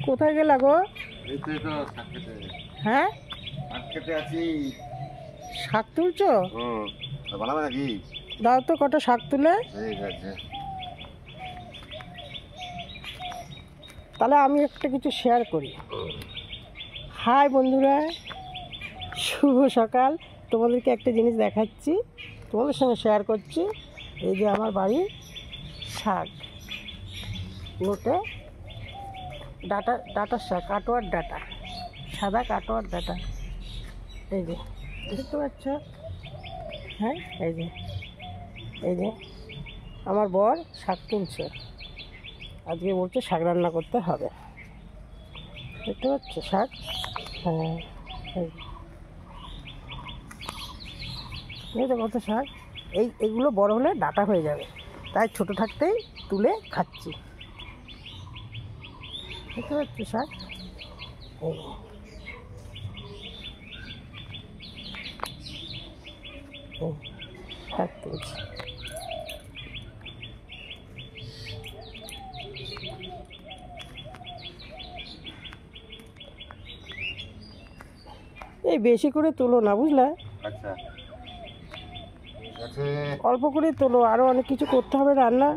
কোথায় গেলা গো? হ্যাঁ, শাক তুলছো? বানাবে নাকি? দাও তো কটা শাক তুলে। ঠিক আছে। তাহলে আমি একটা কিছু শেয়ার করি। হাই বন্ধুরা, শুভ সকাল। তোমাদেরকে একটা জিনিস দেখাচ্ছি, তোমাদের সঙ্গে শেয়ার করছি। এই যে আমার বাড়ির শাক, নোটে ডাটার শাক, কাটোয়ার ডাটা, সাদা কাটোয়ার ডাটা। এই যে দেখতে পাচ্ছ? হ্যাঁ, এই যে আমার বর শাক তুলছে। আজকে বলছে শাক রান্না করতে হবে। দেখতে পাচ্ছ শাক? হ্যাঁ, এই তো কত শাক। এইগুলো বড় হলে ডাটা হয়ে যাবে, তাই ছোট থাকতেই তুলে খাচ্ছি। দেখতে পাচ্ছ শাক? শাক তুলছি। এই বেশি করে তোলো না, বুঝলা? আচ্ছা, ঠিক আছে। অল্প করে তোলো, আরও অনেক কিছু করতে হবে রান্না।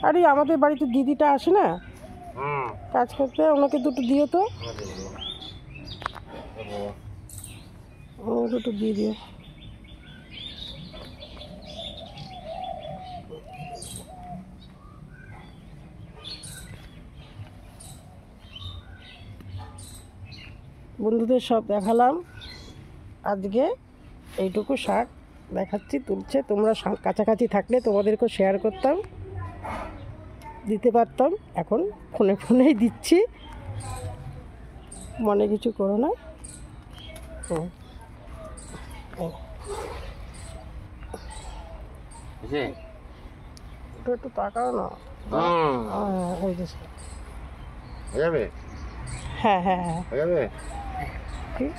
আরে আমাদের বাড়িতে দিদিটা আসে না কাজ করতে, ওনাকে দুটো দিও তো। দুটো দিয়ে দিও। বন্ধুদের সব দেখালাম, আজকে এইটুকু শাক দেখাচ্ছি তুলছে। তোমরা কাছাকাছি থাকলে তোমাদেরকেও শেয়ার করতাম, দিতে পারতাম। এখন ফোনে ফোনেই দিচ্ছি, মনে কিছু করো না। একটু তাকাও না। এই যে হয়ে যাবে? হ্যাঁ হ্যাঁ হ্যাঁ, হয়ে যাবে? ঠিক।